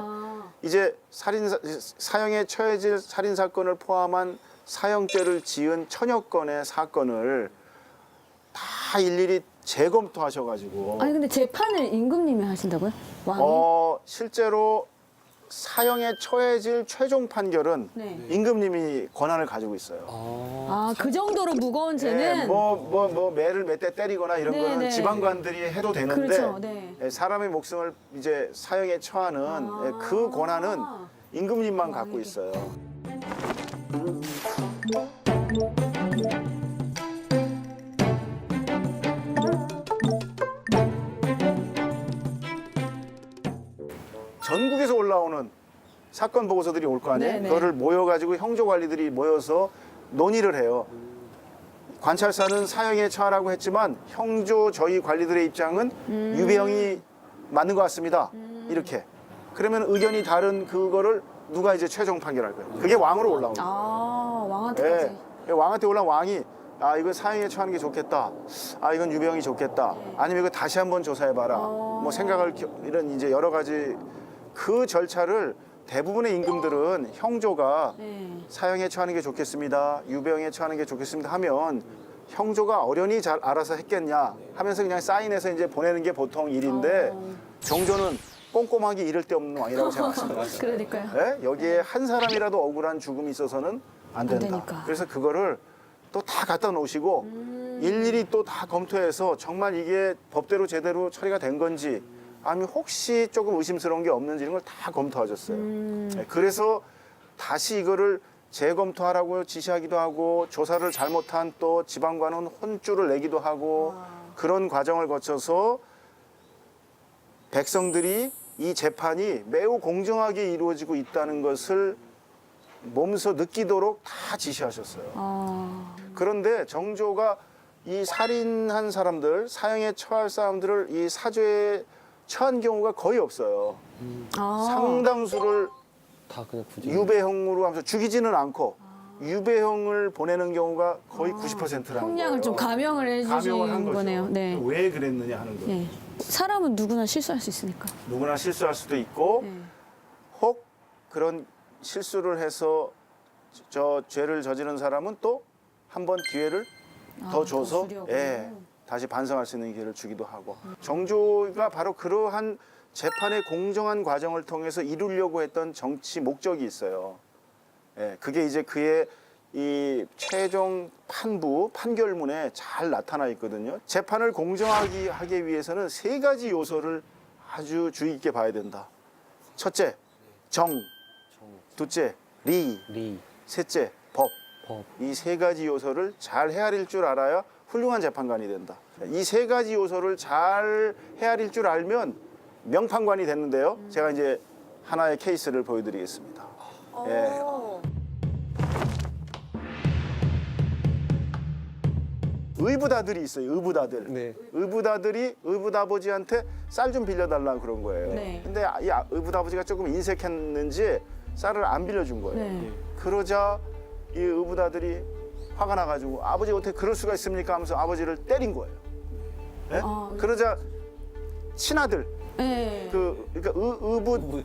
이제 사형에 처해질 살인 사건을 포함한 사형죄를 지은 1000여 건의 사건을 다 일일이 재검토하셔가지고 아니 근데 재판을 임금님이 하신다고요? 왕이? 실제로 사형에 처해질 최종 판결은 네. 임금님이 권한을 가지고 있어요. 아, 그 정도로 무거운 죄는 뭐 매를 몇 대 때리거나 이런 네, 거는 네. 지방관들이 해도 되는데 그렇죠. 네. 사람의 목숨을 이제 사형에 처하는 그 권한은 임금님만 갖고 있어요. 전국에서 올라오는 사건 보고서들이 올 거 아니에요? 네네. 그거를 모여가지고 형조 관리들이 모여서 논의를 해요. 관찰사는 사형에 처하라고 했지만 형조 저희 관리들의 입장은 유배형이 맞는 것 같습니다. 이렇게. 그러면 의견이 다른 그거를 누가 이제 최종 판결할 거예요. 그게 왕으로 올라오는 거예요. 아, 왕한테까지. 예. 왕한테 올라온 왕이 아 이건 사형에 처하는 게 좋겠다. 아 이건 유배형이 좋겠다. 아니면 이거 다시 한번 조사해봐라. 뭐 생각을 이런 이제 여러 가지 그 절차를 대부분의 임금들은 형조가 네. 사형에 처하는 게 좋겠습니다. 유배형에 처하는 게 좋겠습니다 하면 형조가 어련히 잘 알아서 했겠냐 하면서 그냥 사인해서 이제 보내는 게 보통 일인데 정조는 꼼꼼하게 이럴 데 없는 왕이라고 생각합니다. 그러니까요. 예? 여기에 한 사람이라도 억울한 죽음이 있어서는 안 된다. 되니까. 그래서 그거를 또 다 갖다 놓으시고 일일이 또 다 검토해서 정말 이게 법대로 제대로 처리가 된 건지 아니면 혹시 조금 의심스러운 게 없는지 이런 걸 다 검토하셨어요. 예, 그래서 다시 이거를 재검토하라고 지시하기도 하고 조사를 잘못한 또 지방관은 혼쭐을 내기도 하고 그런 과정을 거쳐서 백성들이 이 재판이 매우 공정하게 이루어지고 있다는 것을 몸소 느끼도록 다 지시하셨어요. 그런데 정조가 이 살인한 사람들, 사형에 처할 사람들을 이 사죄에 처한 경우가 거의 없어요. 상당수를 다 그냥 굳이 유배형으로 하면서 죽이지는 않고 유배형을 보내는 경우가 거의 90%라는 거예요. 형량을 좀 감형을 감형을 한 해주신 거죠. 거네요. 네. 왜 그랬느냐 하는 거예요. 네. 사람은 누구나 실수할 수 있으니까. 누구나 실수할 수도 있고 네. 혹 그런 실수를 해서 저 죄를 저지른 사람은 또 한 번 기회를 더 줘서 주려고. 예, 다시 반성할 수 있는 기회를 주기도 하고 정조가 바로 그러한 재판의 공정한 과정을 통해서 이루려고 했던 정치 목적이 있어요. 예, 그게 이제 그의 이 최종 판결문에 잘 나타나 있거든요. 재판을 공정하게 하기 위해서는 3가지 요소를 아주 주의 깊게 봐야 된다. 첫째, 정. 둘째, 리. 셋째, 법. 이 3가지 요소를 잘 헤아릴 줄 알아야 훌륭한 재판관이 된다. 이 3가지 요소를 잘 헤아릴 줄 알면 명판관이 됐는데요. 제가 이제 하나의 케이스를 보여드리겠습니다. 예. 의붓아들이 있어요. 의붓아들. 네. 의붓아들이 의붓아버지한테 쌀 좀 빌려달라고 그런 거예요. 네. 근데 이 의붓아버지가 조금 인색했는지 쌀을 안 빌려준 거예요. 네. 그러자 이 의붓아들이 화가 나가지고 아버지 어떻게 그럴 수가 있습니까 하면서 아버지를 때린 거예요. 예? 그러자 친아들 네. 그러니까 의붓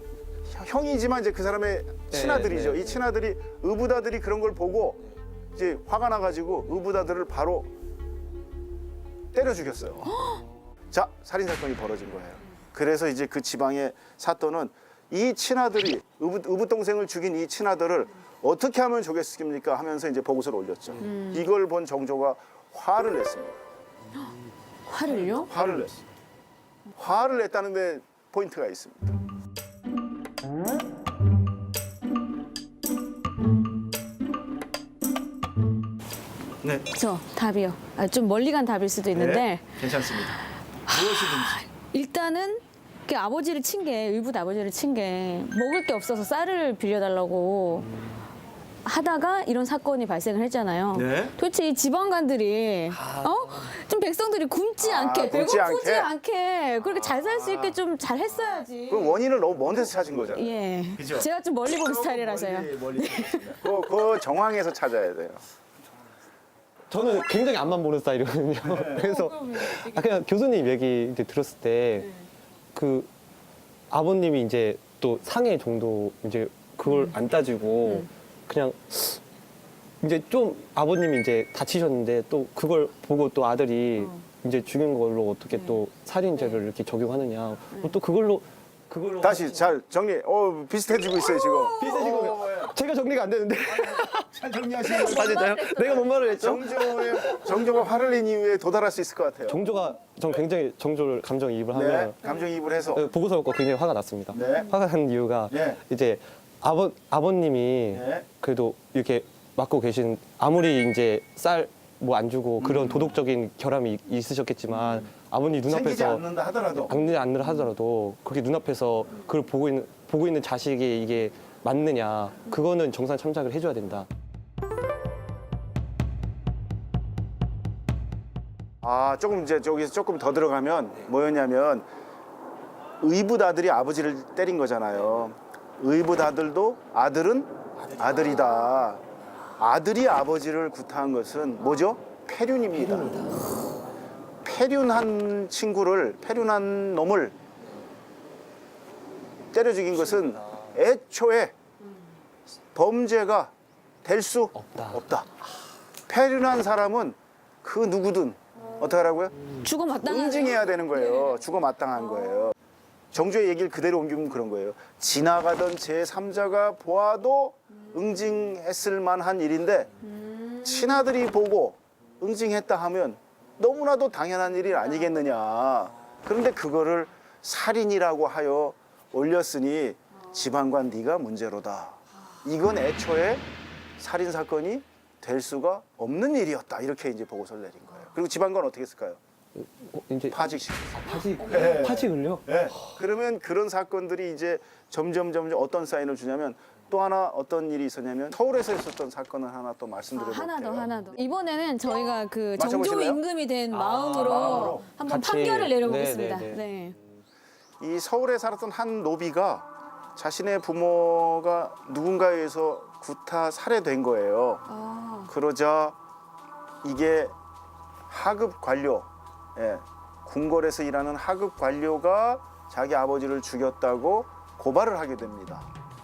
형이지만 이제 그 사람의 친아들이죠. 네. 이 친아들이 의붓아들이 그런 걸 보고 이제 화가 나가지고 의붓아들을 바로 때려 죽였어요. 자, 살인 사건이 벌어진 거예요. 그래서 이제 그 지방의 사또는 이 친아들이 의붓 동생을 죽인 이 친아들을 어떻게 하면 좋겠습니까 하면서 이제 보고서를 올렸죠. 이걸 본 정조가 화를 냈습니다. 화를요? 화를 냈어요. 화를 냈다는데 포인트가 있습니다. 저 답이요. 좀 멀리 간 답일 수도 있는데 괜찮습니다. 무엇이든지. 일단은 그 아버지를 친 게 의붓 아버지를 친 게 먹을 게 없어서 쌀을 빌려달라고 하다가 이런 사건이 발생을 했잖아요. 네. 도대체 이 지방관들이 좀 백성들이 굶지 않게 굶지 배고프지 않게? 않게 그렇게 잘 살 수 있게 좀 잘 했어야지. 그 원인을 너무 먼 데서 찾은 거잖아요. 예. 그죠? 제가 좀 멀리 보는 스타일이라서요. 그 정황에서 찾아야 돼요. 저는 굉장히 앞만 보는 스타일이거든요. 그래서 그냥 교수님 얘기 이제 들었을 때 그 아버님이 이제 또 상해 정도 이제 그걸 안 따지고 그냥 이제 좀 아버님이 이제 다치셨는데 또 그걸 보고 또 아들이 이제 죽인 걸로 어떻게 또 살인죄를 이렇게 적용하느냐. 또 그걸로 다시 잘 정리. 비슷해지고 있어요 지금. 비슷해지고 제가 정리가 안 되는데. 잘 정리하시는 아 진짜요? 내가 뭔 말을 했죠? 정조가 화를 낸 이후에 도달할 수 있을 것 같아요. 전 굉장히 정조를 감정이입을 하면 네, 감정이입을 해서. 보고서 읽고 굉장히 화가 났습니다. 네. 화가 난 이유가 네. 이제 아버님이 네. 그래도 이렇게 맡고 계신 아무리 이제 쌀 뭐 안 주고 그런 도덕적인 결함이 있으셨겠지만 아버님 생기지 눈앞에서 않는다 하더라도. 않느라 하더라도 그렇게 눈앞에서 그걸 보고 있는 자식이 이게 맞느냐 그거는 정상 참작을 해줘야 된다. 조금 이제 저기서 조금 더 들어가면 뭐였냐면 의붓 아들이 아버지를 때린 거잖아요. 의붓 아들도 아들은 아들이다. 아들이 아버지를 구타한 것은 뭐죠? 폐륜입니다. 폐륜한 친구를, 폐륜한 놈을 때려 죽인 것은 애초에 범죄가 될 수 없다. 폐륜한 사람은 그 누구든 어떻게 하라고요? 죽어 마땅한 응징해야 되는 거예요. 죽어 마땅한 거예요. 정조의 얘기를 그대로 옮기면 그런 거예요. 지나가던 제3자가 보아도 응징했을 만한 일인데 친아들이 보고 응징했다 하면 너무나도 당연한 일이 아니겠느냐. 그런데 그거를 살인이라고 하여 올렸으니 지방관 네가 문제로다. 이건 애초에 살인 사건이 될 수가 없는 일이었다. 이렇게 이제 보고서를 내린 거예요. 그리고 지방관 어떻게 했을까요? 이제 파직시켰어요. 파직을요? 네. 그러면 그런 사건들이 이제 점점 어떤 사인을 주냐면 또 하나 어떤 일이 있었냐면 서울에서 있었던 사건을 하나 또 말씀드려볼게요. 하나 더. 이번에는 저희가 그 정조 맞춰보실래요? 임금이 된 마음으로 마음으로. 한번 같이. 판결을 내려보겠습니다. 네, 네, 네. 이 서울에 살았던 한 노비가 자신의 부모가 누군가에 의해서 구타 살해된 거예요. 그러자 이게 하급 관료, 궁궐에서 일하는 하급 관료가 자기 아버지를 죽였다고 고발을 하게 됩니다.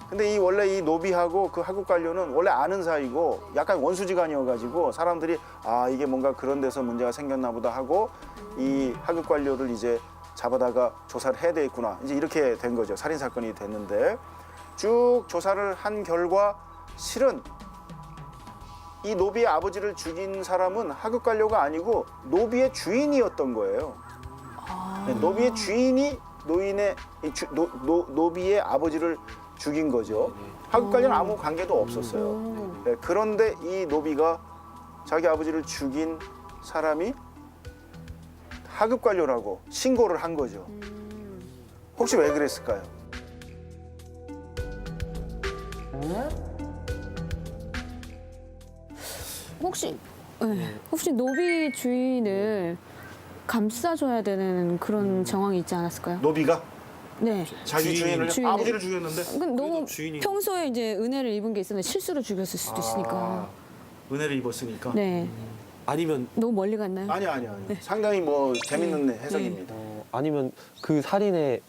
근데 원래 이 노비하고 그 하급 관료는 원래 아는 사이고 약간 원수지간이어가지고 사람들이 이게 뭔가 그런 데서 문제가 생겼나 보다 하고 이 하급 관료를 이제 잡아다가 조사를 해야 되겠구나. 이제 이렇게 된 거죠. 살인 사건이 됐는데 쭉 조사를 한 결과 실은 이 노비의 아버지를 죽인 사람은 하급 관료가 아니고 노비의 주인이었던 거예요. 네, 노비의 주인이 노비의 아버지를 죽인 거죠. 하급 관료는 아무 관계도 없었어요. 네, 그런데 이 노비가 자기 아버지를 죽인 사람이 하급 관료라고 신고를 한 거죠. 혹시 왜 그랬을까요? 혹시 노비 주인을 감싸줘야 되는 그런 정황이 있지 않았을까요? 노비가 네. 자기 주인을 주인을. 아버지를 죽였는데 그건 너무 평소에 이제 은혜를 입은 게 있었는데 실수로 죽였을 수도 있으니까. 은혜를 입었으니까. 네. 아니면 너무 멀리 갔나요? 아니요. 상당히 뭐 재밌는 해석입니다. 아니면 그 살인에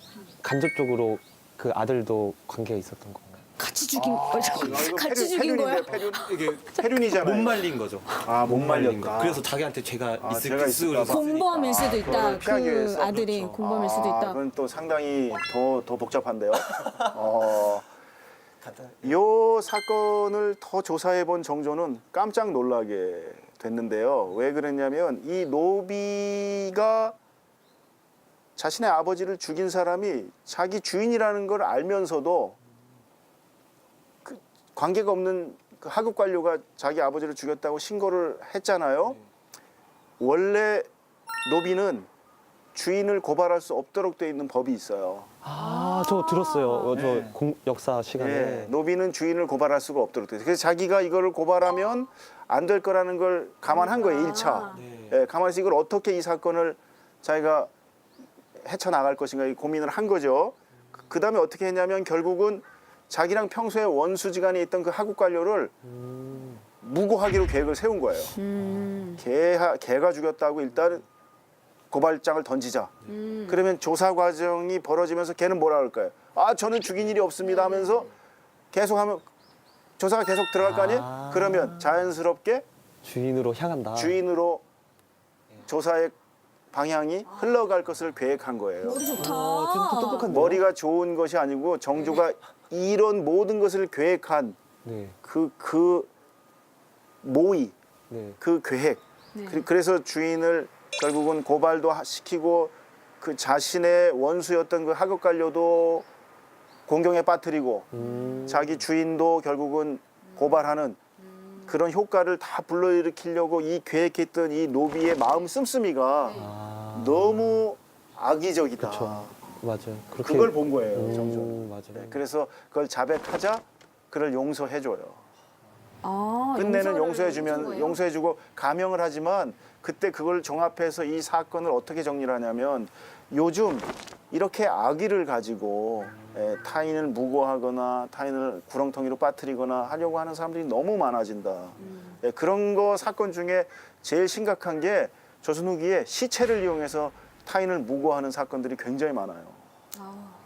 간접적으로 그 아들도 관계가 있었던 건가요? 같이 죽인 이거 같이 죽인 거야? 이게 폐륜이잖아요. 못 말린 거죠. 못 말렸다. 그래서 자기한테 죄가 죄가 있을까 봐. 공범일 수도 있다. 그거를 피하기 그 위해서. 아들이 그렇죠. 공범일 수도 있다. 그건 또 상당히 더 복잡한데요. 이 사건을 더 조사해 본 정조는 깜짝 놀라게 됐는데요. 왜 그랬냐면 이 노비가 자신의 아버지를 죽인 사람이 자기 주인이라는 걸 알면서도 그 관계가 없는 그 하급 관료가 자기 아버지를 죽였다고 신고를 했잖아요. 원래 노비는 주인을 고발할 수 없도록 돼 있는 법이 있어요. 아, 저 들었어요. 역사 시간에. 네, 노비는 주인을 고발할 수가 없도록 돼 있어요. 그래서 자기가 이거를 고발하면 안 될 거라는 걸 감안한 거예요, 1차. 예, 감안해서 이걸 어떻게 이 사건을 자기가 헤쳐나갈 것인가 이 고민을 한 거죠. 그 다음에 어떻게 했냐면 결국은 자기랑 평소에 원수지간에 있던 그 하급 관료를 무고하기로 계획을 세운 거예요. 걔가 죽였다고 일단 고발장을 던지자. 그러면 조사 과정이 벌어지면서 걔는 뭐라 그럴까요? 아, 저는 죽인 일이 없습니다 하면서 계속하면 조사가 계속 들어갈 거 아니에요? 그러면 자연스럽게 주인으로 향한다. 주인으로 조사의 방향이 흘러갈 것을 계획한 거예요. 좋다. 진짜 똑똑한데. 머리가 좋은 것이 아니고 정조가 이런 모든 것을 계획한 네. 그 모의, 네. 그 계획. 그래서 주인을 결국은 고발도 시키고 그 자신의 원수였던 그 하급 관료도 공경에 빠뜨리고 자기 주인도 결국은 고발하는 그런 효과를 다 불러일으키려고 이 계획했던 이 노비의 마음 씀씀이가 너무 악의적이다. 그렇죠. 맞아요. 그렇게. 그걸 본 거예요, 정조는. 맞아요. 그래서 그걸 자백하자 그를 용서해줘요. 아, 끝내는 용서를 용서해주면 해준 거예요? 용서해주고 감형을 하지만 그때 그걸 종합해서 이 사건을 어떻게 정리를 하냐면 요즘 이렇게 악의를 가지고 타인을 무고하거나 타인을 구렁텅이로 빠뜨리거나 하려고 하는 사람들이 너무 많아진다. 그런 거 사건 중에 제일 심각한 게 조선 후기에 시체를 이용해서 타인을 무고하는 사건들이 굉장히 많아요.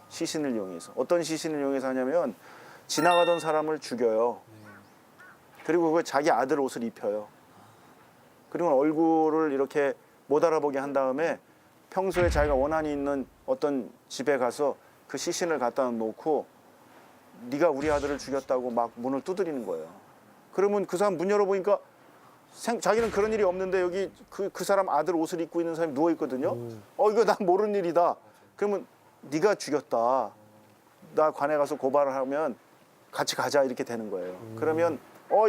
시신을 이용해서. 어떤 시신을 이용해서 하냐면 지나가던 사람을 죽여요. 그리고 그 자기 아들 옷을 입혀요. 그리고 얼굴을 이렇게 못 알아보게 한 다음에 평소에 자기가 원한이 있는 어떤 집에 가서 그 시신을 갖다 놓고 네가 우리 아들을 죽였다고 막 문을 두드리는 거예요. 그러면 그 사람 문 열어보니까 자기는 그런 일이 없는데 여기 그 사람 아들 옷을 입고 있는 사람이 누워 있거든요. 이거 난 모르는 일이다. 그러면 네가 죽였다. 나 관에 가서 고발을 하면 같이 가자 이렇게 되는 거예요. 그러면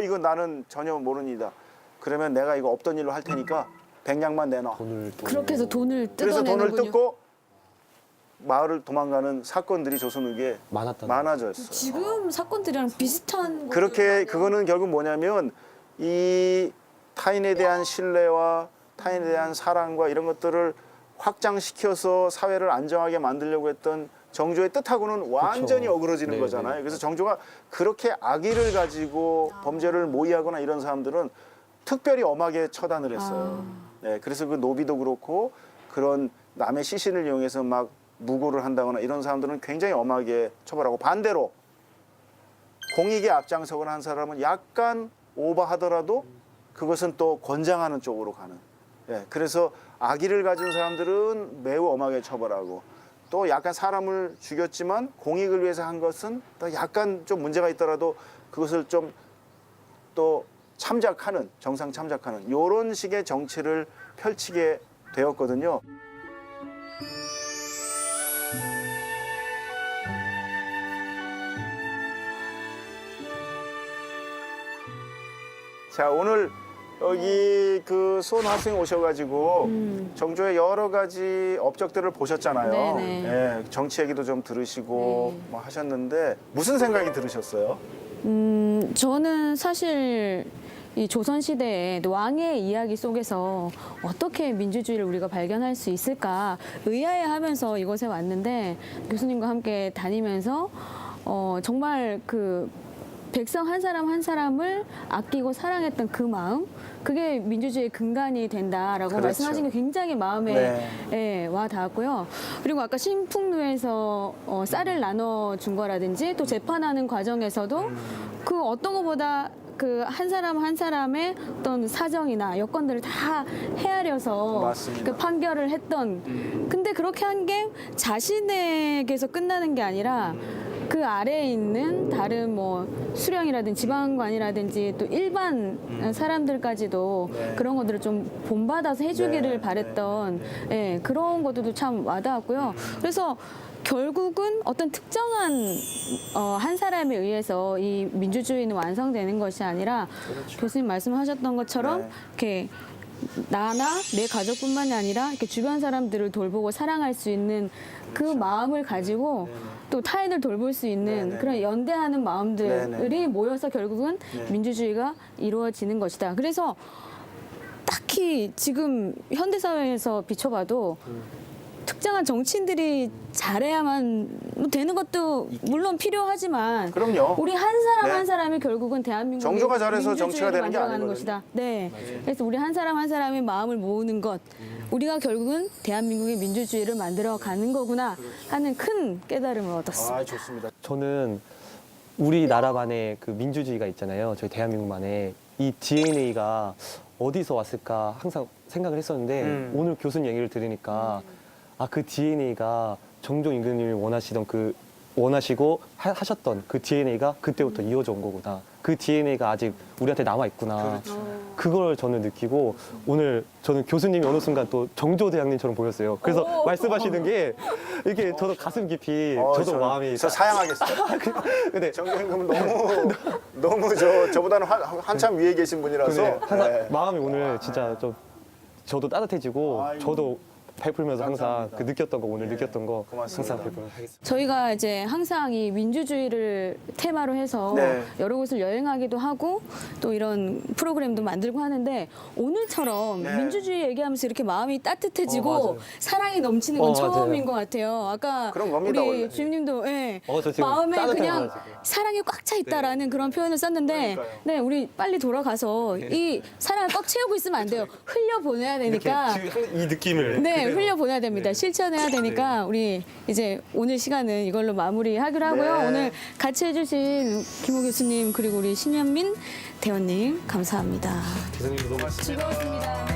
이거 나는 전혀 모르는 일이다. 그러면 내가 이거 없던 일로 할 테니까 100냥만 내놔. 그렇게 해서 돈을 그래서 뜯어내는군요. 돈을 뜯고 마을을 도망가는 사건들이 조선 후기에 많아졌어요. 지금 사건들이랑 비슷한 그렇게 그거는 결국 뭐냐면 이 타인에 대한 신뢰와 타인에 대한 사랑과 이런 것들을 확장시켜서 사회를 안정하게 만들려고 했던 정조의 뜻하고는 완전히 어그러지는 네, 거잖아요. 네. 그래서 정조가 그렇게 악의를 가지고 범죄를 모의하거나 이런 사람들은 특별히 엄하게 처단을 했어요. 네, 그래서 그 노비도 그렇고 그런 남의 시신을 이용해서 막 무고를 한다거나 이런 사람들은 굉장히 엄하게 처벌하고 반대로 공익에 앞장서거나 한 사람은 약간 오버하더라도 그것은 또 권장하는 쪽으로 가는. 예, 그래서 악의를 가진 사람들은 매우 엄하게 처벌하고 또 약간 사람을 죽였지만 공익을 위해서 한 것은 또 약간 좀 문제가 있더라도 그것을 좀 또 참작하는 정상 참작하는 이런 식의 정치를 펼치게 되었거든요. 자, 오늘 여기 그 수원 화성에 오셔가지고 정조의 여러 가지 업적들을 보셨잖아요. 네네. 예, 정치 얘기도 좀 들으시고 뭐 하셨는데 무슨 생각이 들으셨어요? 저는 사실 이 조선시대의 왕의 이야기 속에서 어떻게 민주주의를 우리가 발견할 수 있을까 의아해하면서 이곳에 왔는데 교수님과 함께 다니면서 정말 그 백성 한 사람 한 사람을 아끼고 사랑했던 그 마음 그게 민주주의의 근간이 된다라고 그렇죠. 말씀하신 게 굉장히 마음에 네. 예, 와 닿았고요. 그리고 아까 신풍루에서 쌀을 나눠준 거라든지 또 재판하는 과정에서도 그 어떤 것보다 그 한 사람 한 사람의 어떤 사정이나 여건들을 다 헤아려서 맞습니다. 그 판결을 했던 근데 그렇게 한 게 자신에게서 끝나는 게 아니라 그 아래에 있는 다른 뭐 수령이라든지 지방관이라든지 또 일반 사람들까지도 그런 것들을 좀 본받아서 해주기를 바랬던 예, 그런 것들도 참 와닿았고요. 그래서 결국은 어떤 특정한 한 사람에 의해서 이 민주주의는 완성되는 것이 아니라 교수님 말씀하셨던 것처럼 이렇게 나나 내 가족뿐만이 아니라 이렇게 주변 사람들을 돌보고 사랑할 수 있는 그 마음을 가지고 또 타인을 돌볼 수 있는 그런 연대하는 마음들이 모여서 결국은 민주주의가 이루어지는 것이다. 그래서 딱히 지금 현대사회에서 비춰봐도 특정한 정치인들이 잘해야만 뭐 되는 것도 물론 필요하지만 그럼요. 우리 한 사람 네. 한 사람이 결국은 대한민국 정조가 잘해서 정치가 되는 게 아니거든요. 것이다. 네. 그래서 우리 한 사람 한 사람의 마음을 모으는 것, 우리가 결국은 대한민국의 민주주의를 만들어가는 거구나 하는 큰 깨달음을 얻었습니다. 아, 좋습니다. 저는 우리나라만의 그 민주주의가 있잖아요. 저희 대한민국만의 이 DNA가 어디서 왔을까 항상 생각을 했었는데 오늘 교수님 얘기를 들으니까 아, 그 DNA가 정종 임금님이 원하시고 하셨던 그 DNA가 그때부터 이어져 온 거구나. 그 DNA가 아직 우리한테 남아 있구나. 그걸 저는 느끼고 오늘 저는 교수님이 어느 순간 또 정조대왕님처럼 보였어요. 그래서 말씀하시는 게 이게 저도 가슴 깊이 저도 마음이 저 사양하겠어요. 근데 정경임금은 너무 저보다는 한참 위에 계신 분이라서 근데 항상 네. 마음이 오늘 진짜 좀 저도 따뜻해지고 저도 베풀면서 항상 그 느꼈던 거 오늘 느꼈던 거 고맙습니다. 항상 베풀어 하겠습니다. 저희가 이제 항상 이 민주주의를 테마로 해서 네. 여러 곳을 여행하기도 하고 또 이런 프로그램도 만들고 하는데 오늘처럼 네. 민주주의 얘기하면서 이렇게 마음이 따뜻해지고 맞아요. 사랑이 넘치는 건 맞아요. 처음인 것 같아요. 아까 그런 겁니다, 우리 원래. 주임님도 예, 저 지금 마음에 따뜻해요, 그냥 지금. 사랑이 꽉 차 있다라는 그런 표현을 썼는데 그러니까요. 네, 우리 빨리 돌아가서 이 사랑을 꽉 채우고 있으면 안 돼요. 흘려보내야 되니까 이 느낌을 네, 흘려보내야 됩니다. 실천해야 되니까 우리 이제 오늘 시간은 이걸로 마무리하기로 하고요. 네. 오늘 같이 해주신 김호 교수님 그리고 우리 신현민 대원님 감사합니다. 교수님도 너무 즐거웠습니다.